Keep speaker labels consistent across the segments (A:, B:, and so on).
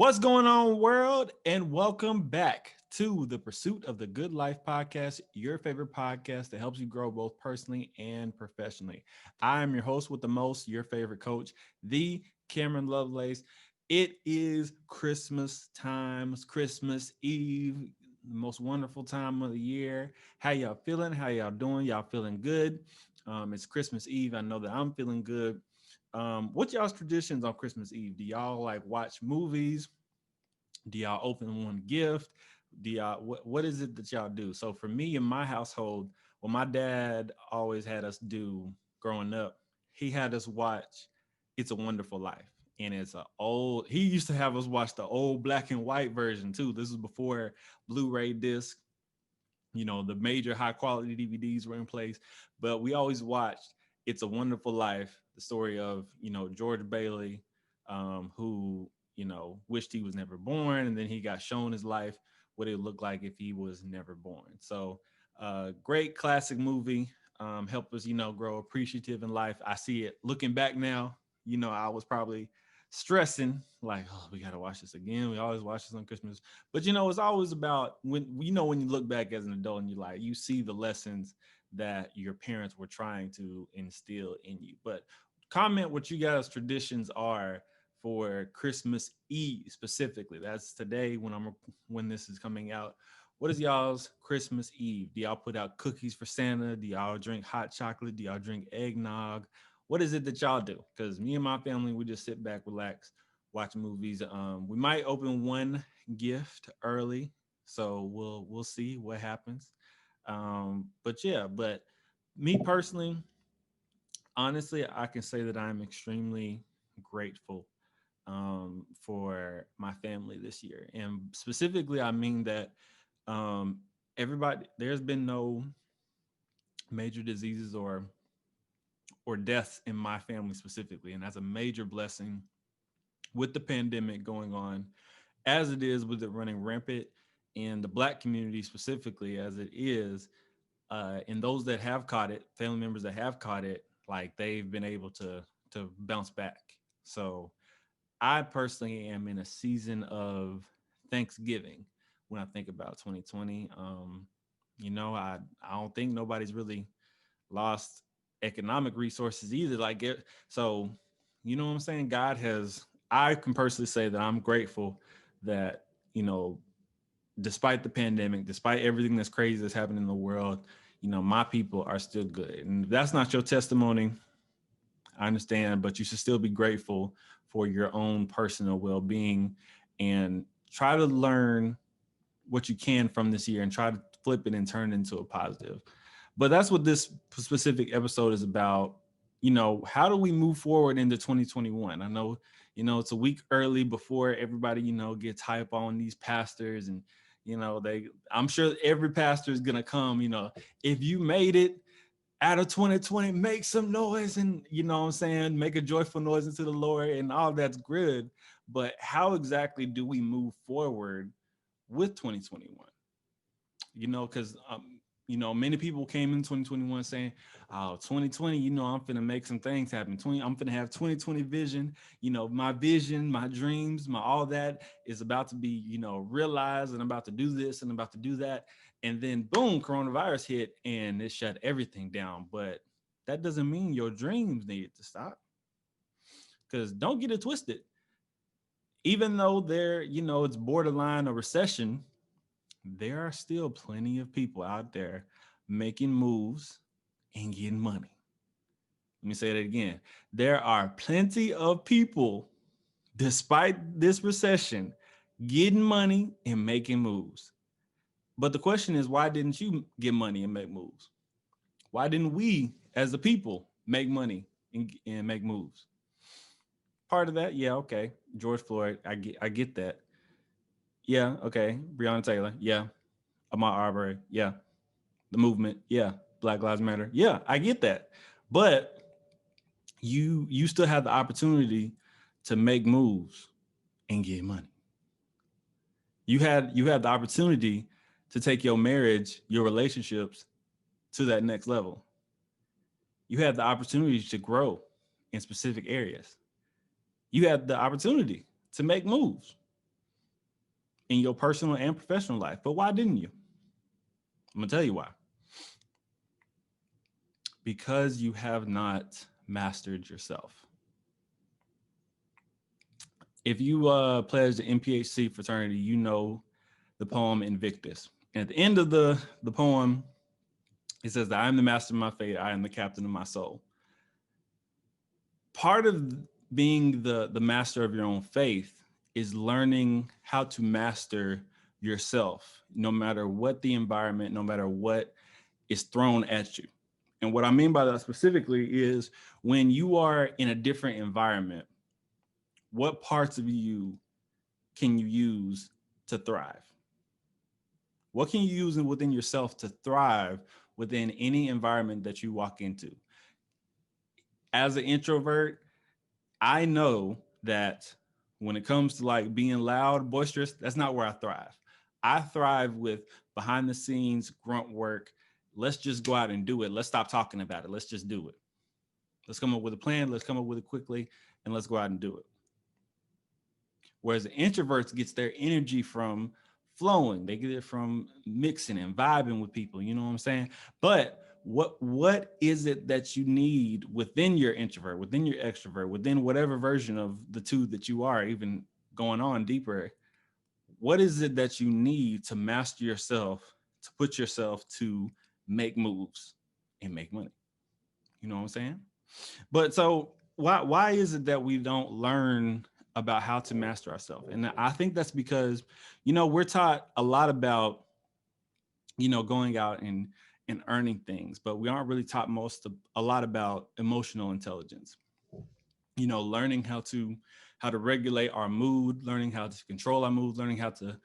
A: What's going on, world? And welcome back to the Pursuit of the Good Life podcast, your favorite podcast that helps you grow both personally and professionally. I am your host with the most, your favorite coach, the Cameron Lovelace. It is Christmas times, Christmas Eve, the most wonderful time of the year. How y'all feeling? How y'all doing? Y'all feeling good? It's Christmas Eve. I know that I'm feeling good. What y'all's traditions on Christmas Eve? Do y'all like watch movies? Do y'all open one gift? Do y'all what is it that y'all do? So for me in my household, what my dad always had us do growing up, he had us watch It's a Wonderful Life. And it's a old, he used to have us watch the old black and white version too. This is before Blu-ray disc, the major high quality DVDs were in place. But we always watched It's a Wonderful Life, the story of, George Bailey, who, wished he was never born. And then he got shown his life, what it looked like if he was never born. So, great classic movie. Help us, grow appreciative in life. I see it looking back now. I was probably stressing like, oh, we got to watch this again. We always watch this on Christmas. But it's always about when you look back as an adult and you see the lessons that your parents were trying to instill in you. But comment what you guys' traditions are for Christmas Eve specifically. That's today when this is coming out. What is y'all's Christmas Eve? Do y'all put out cookies for Santa? Do y'all drink hot chocolate? Do y'all drink eggnog? What is it that y'all do? Because me and my family, we just sit back, relax, watch movies. We might open one gift early, so we'll see what happens. But me personally, honestly, I can say that I'm extremely grateful for my family this year, and specifically, I mean that um, everybody. There's been no major diseases or deaths in my family specifically, and that's a major blessing with the pandemic going on as it is, with it running rampant in the Black community specifically as it is. And those that have caught it, family members that have caught it, like they've been able to bounce back. So I personally am in a season of Thanksgiving when I think about 2020. I don't think nobody's really lost economic resources either. So what I'm saying? I can personally say that I'm grateful that, despite the pandemic, despite everything that's crazy that's happening in the world, my people are still good. And if that's not your testimony, I understand, but you should still be grateful for your own personal well-being and try to learn what you can from this year and try to flip it and turn it into a positive. But that's what this specific episode is about. How do we move forward into 2021? I know, it's a week early before everybody, gets hype on these pastors and, I'm sure every pastor is going to come, if you made it out of 2020, make some noise and, what I'm saying, make a joyful noise into the Lord and all that's good. But how exactly do we move forward with 2021? Because many people came in 2021 saying, oh, 2020, I'm finna make some things happen. I'm finna have 2020 vision. My vision, my dreams, my all that is about to be, realized, and I'm about to do this and I'm about to do that. And then boom, coronavirus hit and it shut everything down. But that doesn't mean your dreams needed to stop. Because don't get it twisted. Even though it's borderline a recession, there are still plenty of people out there making moves and getting money. Let me say that again. There are plenty of people, despite this recession, getting money and making moves. But the question is, why didn't you get money and make moves? Why didn't we, as a people, make money and make moves? Part of that, yeah, okay. George Floyd, I get that. Yeah, okay. Breonna Taylor, yeah. Ahmaud Arbery, yeah. The movement, yeah. Black Lives Matter, yeah. I get that, but you still have the opportunity to make moves and get money. You had the opportunity to take your marriage, your relationships to that next level. You had the opportunity to grow in specific areas. You had the opportunity to make moves. in your personal and professional life. But why didn't you? I'm gonna tell you why. Because you have not mastered yourself. If you pledge the MPHC fraternity, you know the poem Invictus. And at the end of the poem, it says that I am the master of my fate, I am the captain of my soul. Part of being the master of your own faith is learning how to master yourself, no matter what the environment, no matter what is thrown at you. And what I mean by that specifically is when you are in a different environment, what parts of you can you use to thrive? What can you use within yourself to thrive within any environment that you walk into? As an introvert, I know that when it comes to like being loud, boisterous, that's not where I thrive. I thrive with behind the scenes grunt work. Let's just go out and do it. Let's stop talking about it. Let's just do it. Let's come up with a plan. Let's come up with it quickly and let's go out and do it. Whereas the introverts gets their energy from flowing. They get it from mixing and vibing with people. You know what I'm saying? But what is it that you need within your introvert, within your extrovert, within whatever version of the two that you are, even going on deeper? What is it that you need to master yourself, to put yourself to make moves and make money? You know what I'm saying? But so why is it that we don't learn about how to master ourselves? And I think that's because, we're taught a lot about, going out and earning things, but we aren't really taught a lot about emotional intelligence. Learning how to regulate our mood, learning how to control our mood, learning how to,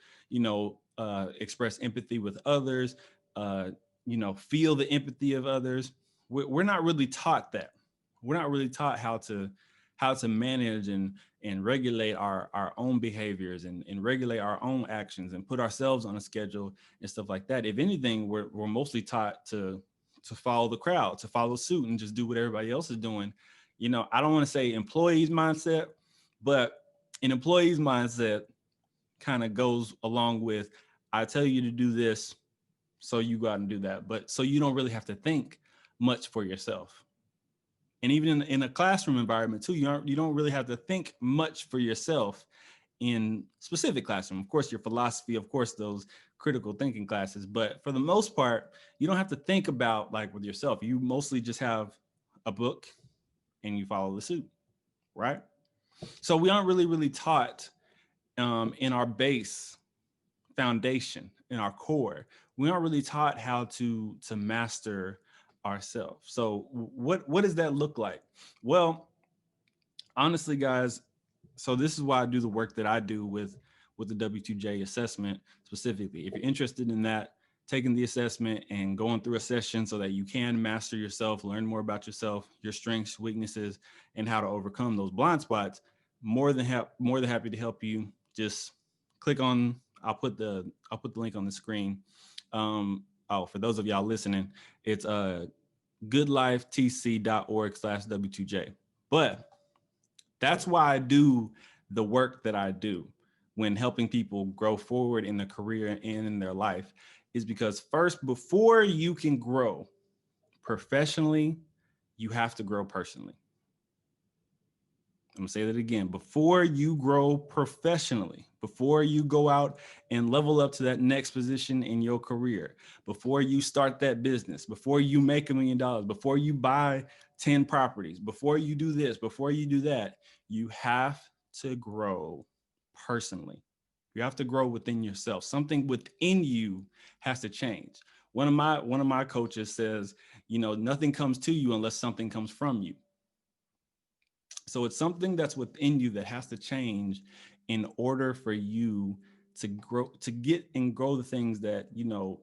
A: express empathy with others, feel the empathy of others. We're not really taught that. We're not really taught how to manage and regulate our own behaviors and regulate our own actions and put ourselves on a schedule and stuff like that. If anything, we're mostly taught to follow the crowd, to follow suit and just do what everybody else is doing. I don't want to say employees mindset, but an employee's mindset kind of goes along with, I tell you to do this, so you go out and do that. But so you don't really have to think much for yourself. And even in a classroom environment too, you don't really have to think much for yourself in specific classroom. Of course, your philosophy, of course, those critical thinking classes. But for the most part, you don't have to think about like with yourself. You mostly just have a book and you follow the suit, right? So we aren't really taught in our base foundation, in our core. We aren't really taught how to master ourselves. So what does that look like? Well, honestly, guys, so this is why I do the work that I do with the W2J assessment specifically. If you're interested in that, taking the assessment and going through a session so that you can master yourself, learn more about yourself, your strengths, weaknesses, and how to overcome those blind spots, more than happy to help you. Just click on, I'll put the link on the screen. For those of y'all listening, it's goodlifetc.org/W2J. But that's why I do the work that I do when helping people grow forward in their career and in their life, is because first, before you can grow professionally, you have to grow personally. I'm gonna say that again. Before you grow professionally, before you go out and level up to that next position in your career, before you start that business, before you make $1 million, before you buy 10 properties, before you do this, before you do that, you have to grow personally. You have to grow within yourself. Something within you has to change. One of my coaches says, nothing comes to you unless something comes from you. So it's something that's within you that has to change in order for you to grow, to get and grow the things that, you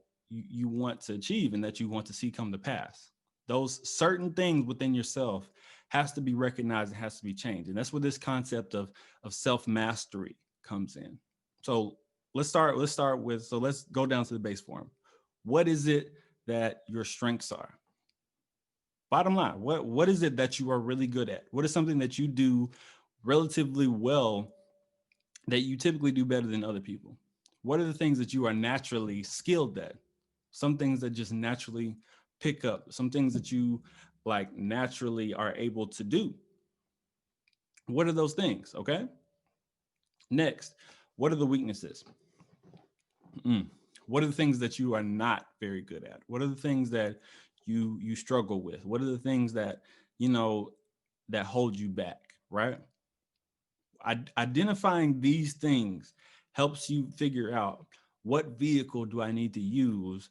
A: want to achieve and that you want to see come to pass. Those certain things within yourself has to be recognized and has to be changed. And that's where this concept of self-mastery comes in. So let's go down to the base form. What is it that your strengths are? Bottom line, what is it that you are really good at? What is something that you do relatively well that you typically do better than other people? What are the things that you are naturally skilled at? Some things that just naturally pick up, some things that you like naturally are able to do. What are those things? Okay. Next, what are the weaknesses? Mm. What are the things that you are not very good at? What are the things that you struggle with? What are the things that you know that hold you back? Right. Identifying these things helps you figure out what vehicle do I need to use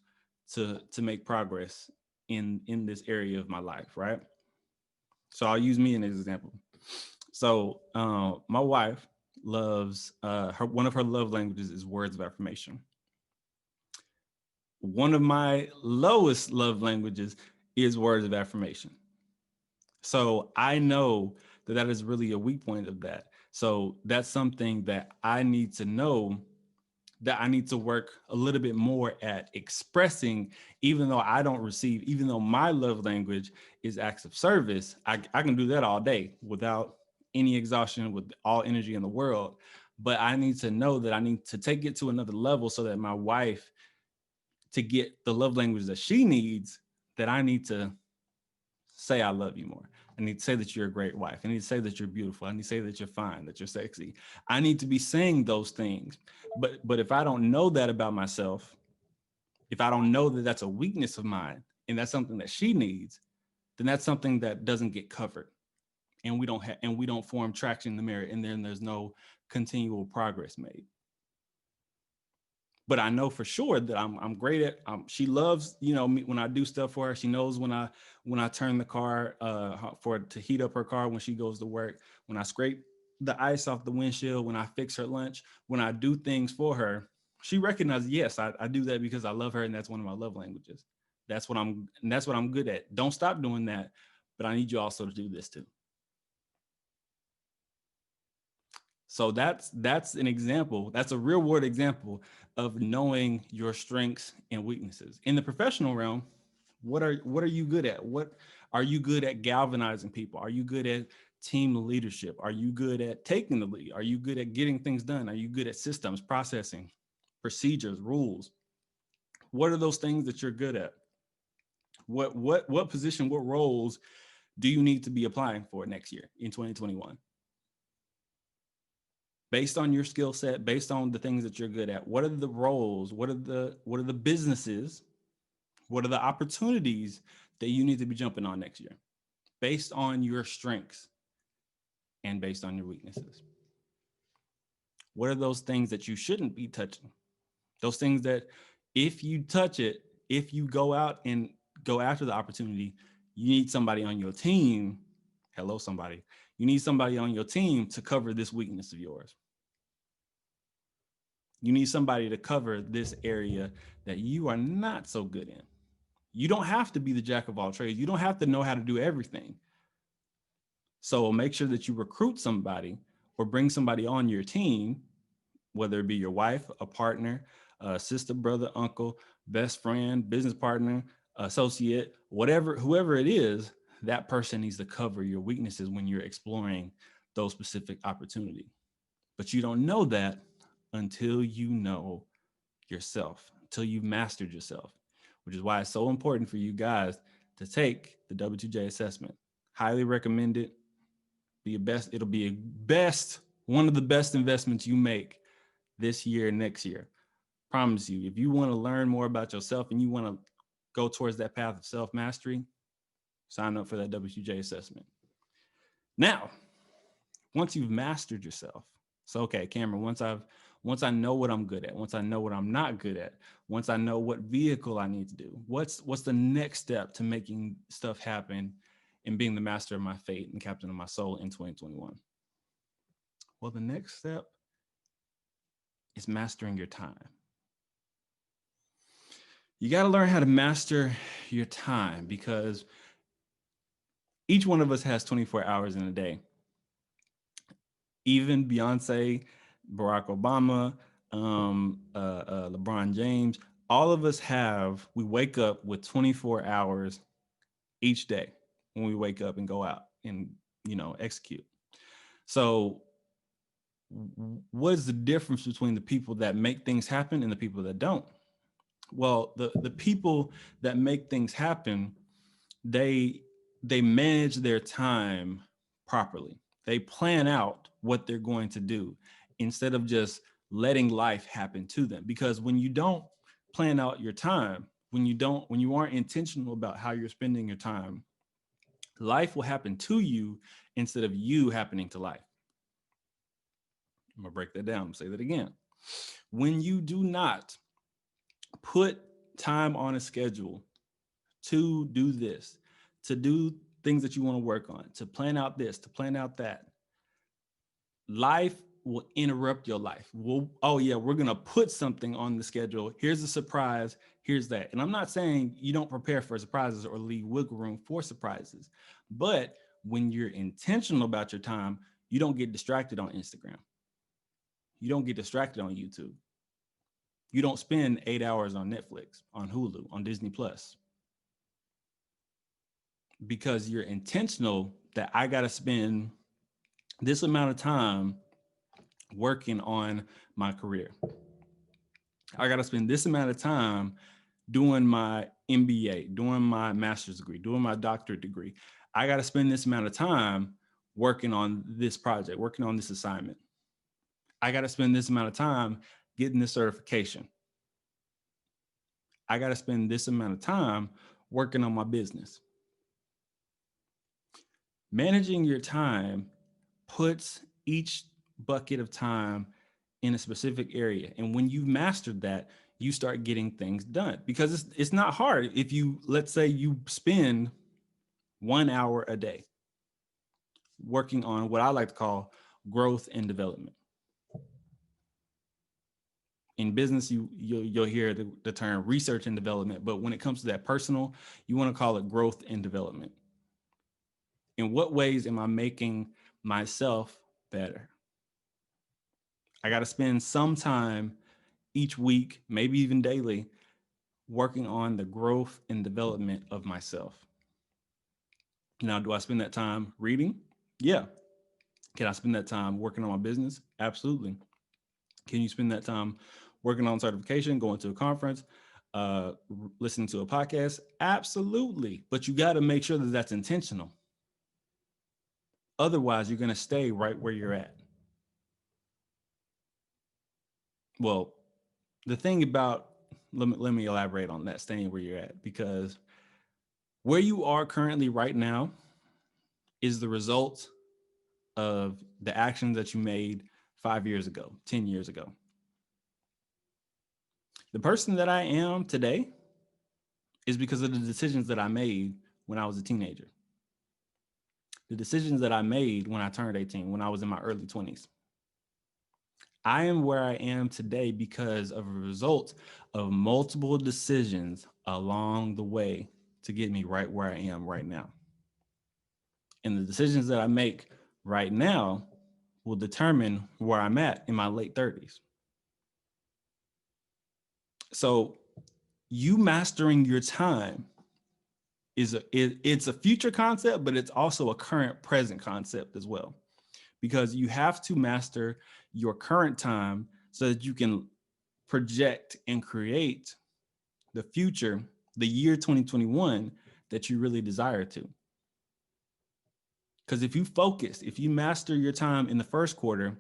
A: to make progress in this area of my life, right? So I'll use me as an example. So my wife loves her one of her love languages is words of affirmation. One of my lowest love languages is words of affirmation. So I know that that is really a weak point of that. So that's something that I need to know that I need to work a little bit more at expressing, even though I don't receive, even though my love language is acts of service, I can do that all day without any exhaustion, with all energy in the world. But I need to know that I need to take it to another level so that my wife, to get the love language that she needs, that I need to say I love you more. I need to say that you're a great wife. I need to say that you're beautiful. I need to say that you're fine, that you're sexy. I need to be saying those things. But if I don't know that about myself, if I don't know that that's a weakness of mine and that's something that she needs, then that's something that doesn't get covered. And we don't form traction in the mirror, and then there's no continual progress made. But I know for sure that I'm great at. She loves me when I do stuff for her. She knows when I turn the car for to heat up her car when she goes to work. When I scrape the ice off the windshield. When I fix her lunch. When I do things for her, she recognizes. Yes, I do that because I love her, and that's one of my love languages. That's what I'm good at. Don't stop doing that, but I need you also to do this too. So that's an example. That's a real world example of knowing your strengths and weaknesses. In the professional realm, what are you good at? What are you good at galvanizing people? Are you good at team leadership? Are you good at taking the lead? Are you good at getting things done? Are you good at systems, processing, procedures, rules? What are those things that you're good at? What position, what roles do you need to be applying for next year in 2021? Based on your skill set, based on the things that you're good at, what are the roles, what are the businesses, what are the opportunities that you need to be jumping on next year based on your strengths and based on your weaknesses? What are those things that you shouldn't be touching? Those things that if you touch it, if you go out and go after the opportunity, you need somebody on your team. Hello, somebody. You need somebody on your team to cover this weakness of yours. You need somebody to cover this area that you are not so good in. You don't have to be the jack of all trades. You don't have to know how to do everything. So make sure that you recruit somebody or bring somebody on your team, whether it be your wife, a partner, a sister, brother, uncle, best friend, business partner, associate, whatever, whoever it is, that person needs to cover your weaknesses when you're exploring those specific opportunities. But you don't know that until you know yourself, until you've mastered yourself, which is why it's so important for you guys to take the W2J assessment. Highly recommend it. Be a best. It'll be a best, one of the best investments you make this year and next year. Promise you, if you want to learn more about yourself and you want to go towards that path of self-mastery, sign up for that W2J assessment. Now, once you've mastered yourself, so okay, Cameron, once I know what I'm good at, once I know what I'm not good at, once I know what vehicle I need to do, what's the next step to making stuff happen and being the master of my fate and captain of my soul in 2021? Well, the next step is mastering your time. You got to learn how to master your time because each one of us has 24 hours in a day. Even Beyonce, Barack Obama, LeBron James, all of us we wake up with 24 hours each day when we wake up and go out and, execute. So what is the difference between the people that make things happen and the people that don't? Well, the people that make things happen, they they manage their time properly. They plan out what they're going to do instead of just letting life happen to them. Because when you don't plan out your time, when you aren't intentional about how you're spending your time, life will happen to you instead of you happening to life. I'm gonna break that down, say that again. When you do not put time on a schedule to do this, to do things that you want to work on, to plan out this, to plan out that, life will interrupt your life. Oh yeah, we're gonna put something on the schedule. Here's a surprise. Here's that. And I'm not saying you don't prepare for surprises or leave wiggle room for surprises, but when you're intentional about your time, you don't get distracted on Instagram. You don't get distracted on YouTube. You don't spend 8 hours on Netflix, on Hulu, on Disney Plus, because you're intentional that I got to spend this amount of time working on my career. I got to spend this amount of time doing my MBA, doing my master's degree, doing my doctorate degree. I got to spend this amount of time working on this project, working on this assignment. I got to spend this amount of time getting this certification. I got to spend this amount of time working on my business. Managing your time puts each bucket of time in a specific area. And when you've mastered that, you start getting things done, because it's not hard. If you, let's say you spend 1 hour a day working on what I like to call growth and development. In business, you'll hear the term research and development, but when it comes to that personal, you want to call it growth and development. In what ways am I making myself better? I got to spend some time each week, maybe even daily, working on the growth and development of myself. Now, do I spend that time reading? Yeah. Can I spend that time working on my business? Absolutely. Can you spend that time working on certification, going to a conference, uh, listening to a podcast? Absolutely. But you got to make sure that that's intentional. Otherwise, you're going to stay right where you're at. Well, the thing about, let me elaborate on that, staying where you're at, because where you are currently right now is the result of the actions that you made 5 years ago, 10 years ago. The person that I am today is because of the decisions that I made when I was a teenager. The decisions that I made when I turned 18, when I was in my early 20s. I am where I am today because of a result of multiple decisions along the way to get me right where I am right now. And the decisions that I make right now will determine where I'm at in my late 30s. So you mastering your time it's a future concept, but it's also a current present concept as well, because you have to master your current time so that you can project and create the future, the year 2021 that you really desire to. Because if you master your time in the first quarter,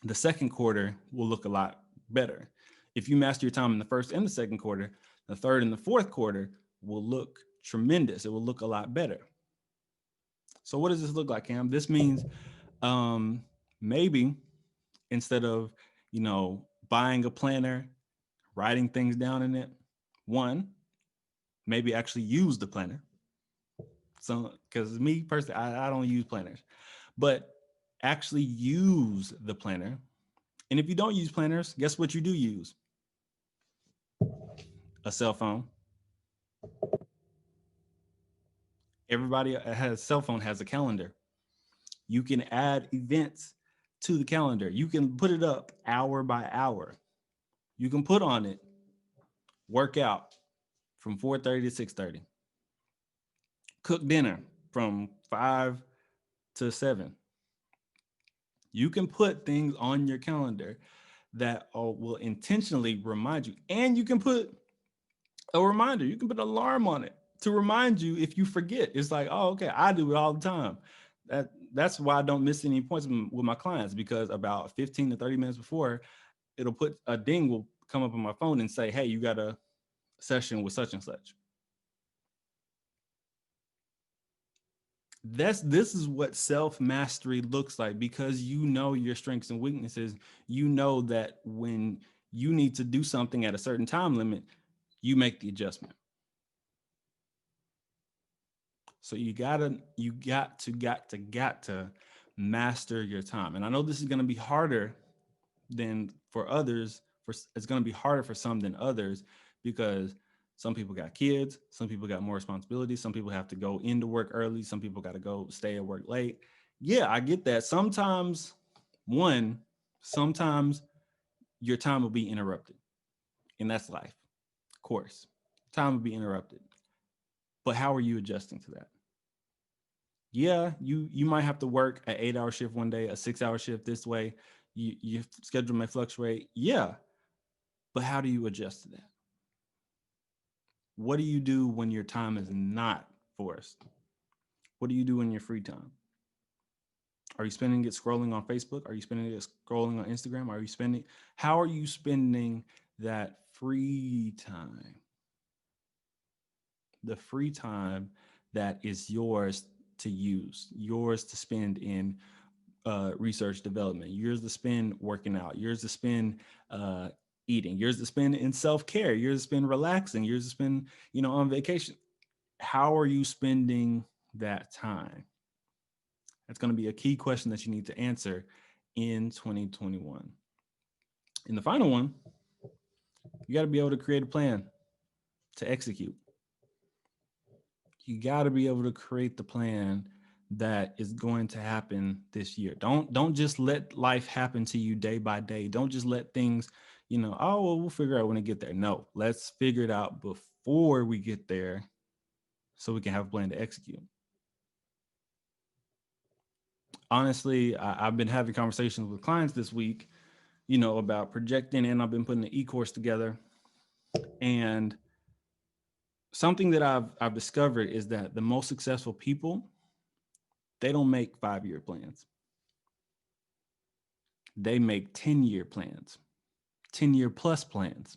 A: the second quarter will look a lot better. If you master your time in the first and the second quarter, the third and the fourth quarter will look tremendous. It will look a lot better. So what does this look like, Cam? This means maybe instead of, buying a planner, writing things down in it, one, maybe actually use the planner. So, because me personally, I don't use planners, but actually use the planner. And if you don't use planners, guess what you do use? A cell phone. Everybody has a cell phone, has a calendar. You can add events to the calendar. You can put it up hour by hour. You can put on it workout from 4:30 to 6:30. Cook dinner from 5 to 7. You can put things on your calendar that will intentionally remind you. And you can put a reminder, you can put an alarm on it to remind you if you forget. It's like, oh, okay, I do it all the time. That's why I don't miss any appointments with my clients, because about 15 to 30 minutes before, it'll put a ding will come up on my phone and say, hey, you got a session with such and such. This is what self mastery looks like, because you know your strengths and weaknesses. You know that when you need to do something at a certain time limit, you make the adjustment. So you got to master your time. And I know this is going to be harder than for others. It's going to be harder for some than others, because some people got kids, some people got more responsibilities, some people have to go into work early, some people got to go stay at work late. Yeah, I get that. One, sometimes your time will be interrupted, and that's life. Of course, time will be interrupted. But how are you adjusting to that? Yeah, you might have to work an 8 hour shift one day, a 6 hour shift this way. Your schedule may fluctuate. Yeah, but how do you adjust to that? What do you do when your time is not forced? What do you do in your free time? Are you spending it scrolling on Facebook? Are you spending it scrolling on Instagram? How are you spending that free time? The free time that is yours to use, yours to spend in research development, yours to spend working out, yours to spend eating, yours to spend in self-care, yours to spend relaxing, yours to spend, on vacation. How are you spending that time? That's going to be a key question that you need to answer in 2021. And the final one, you got to be able to create a plan to execute. You got to be able to create the plan that is going to happen this year. Don't just let life happen to you day by day. Don't just let things, oh, well, we'll figure out when we get there. No, let's figure it out before we get there so we can have a plan to execute. Honestly, I've been having conversations with clients this week, about projecting, and I've been putting the e-course together. And something that I've discovered is that the most successful people, they don't make 5-year plans. They make 10-year plans, 10-year plus plans.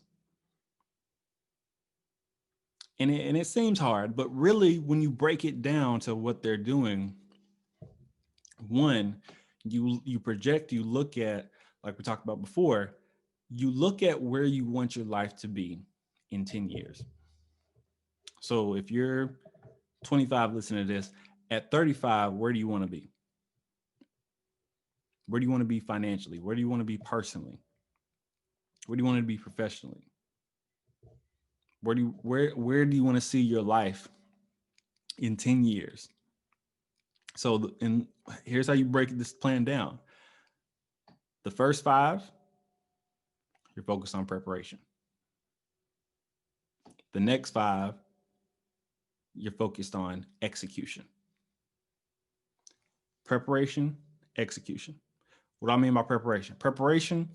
A: And it seems hard, but really when you break it down to what they're doing, one, you project, you look at, like we talked about before, you look at where you want your life to be in 10 years. So if you're 25 listening to this, at 35, where do you want to be? Where do you want to be financially? Where do you want to be personally? Where do you want to be professionally? Where do you want to see your life in 10 years? So, and here's how you break this plan down. The first 5, you're focused on preparation. The next 5, you're focused on execution. Preparation, execution. What do I mean by preparation? Preparation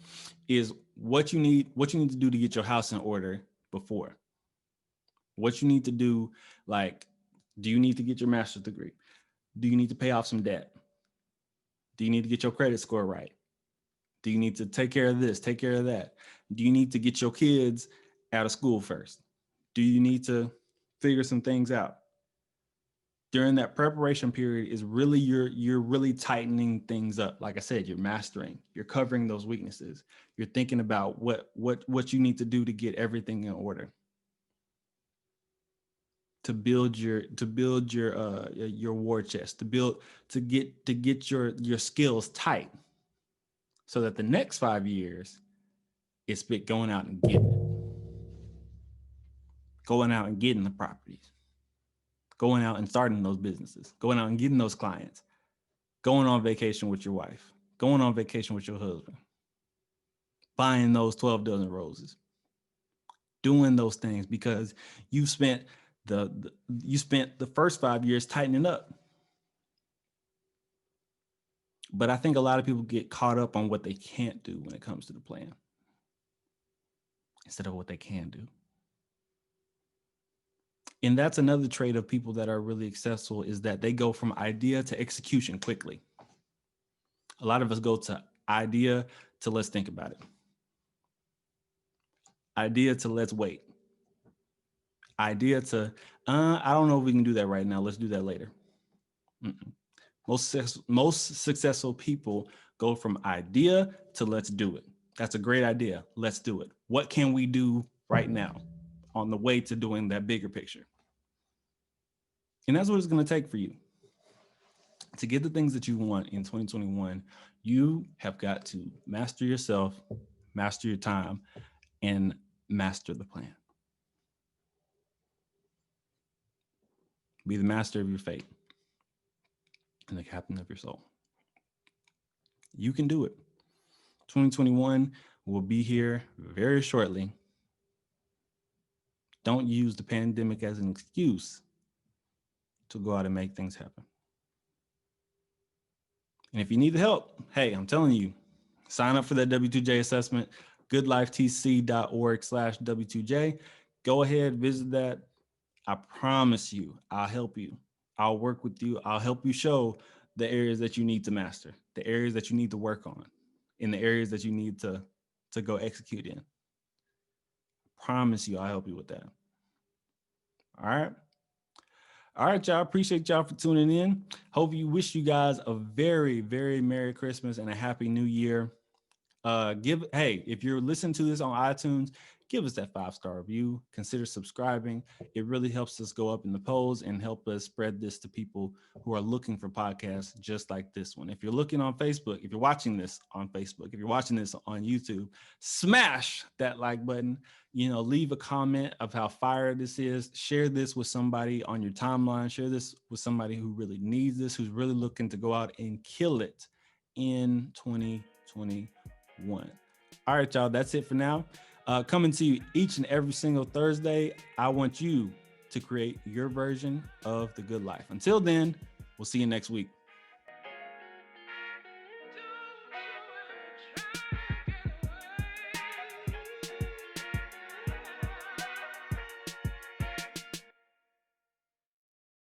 A: is what you need to do to get your house in order before. What you need to do, like, do you need to get your master's degree? Do you need to pay off some debt? Do you need to get your credit score right? Do you need to take care of this, take care of that? Do you need to get your kids out of school first? Do you need to figure some things out? During that preparation period is really you're really tightening things up. Like I said, you're mastering, you're covering those weaknesses. You're thinking about what you need to do to get everything in order. To build your war chest, to get your skills tight, so that the next 5 years it's been going out and getting the properties, going out and starting those businesses, going out and getting those clients, going on vacation with your wife, going on vacation with your husband, buying those 12 dozen roses, doing those things, because you spent the first 5 years tightening up. But I think a lot of people get caught up on what they can't do when it comes to the plan instead of what they can do. And that's another trait of people that are really successful, is that they go from idea to execution quickly. A lot of us go to idea to let's think about it. Idea to let's wait. Idea to, I don't know if we can do that right now. Let's do that later. Mm-mm. Most successful people go from idea to let's do it. That's a great idea. Let's do it. What can we do right now on the way to doing that bigger picture? And that's what it's going to take for you to get the things that you want in 2021. You have got to master yourself, master your time, and master the plan. Be the master of your fate and the captain of your soul. You can do it. 2021 will be here very shortly. Don't use the pandemic as an excuse to go out and make things happen. And if you need the help, hey, I'm telling you, sign up for that W2J assessment, goodlifetc.org/W2J. Go ahead, visit that. I promise you, I'll help you. I'll work with you. I'll help you show the areas that you need to master, the areas that you need to work on, in the areas that you need to go execute in. Promise you, I'll help you with that. All right. All right, y'all. Appreciate y'all for tuning in. Hope you wish you guys a very, very Merry Christmas and a Happy New Year. Hey, if you're listening to this on iTunes, give us that 5-star review. Consider subscribing. It really helps us go up in the polls and help us spread this to people who are looking for podcasts just like this one. If you're looking on Facebook, if you're watching this on Facebook, if you're watching this on YouTube, smash that like button. Leave a comment of how fire this is. Share this with somebody on your timeline. Share this with somebody who really needs this, who's really looking to go out and kill it in 2021. All right, y'all, that's it for now. Coming to you each and every single Thursday. I want you to create your version of the good life. Until then, we'll see you next week.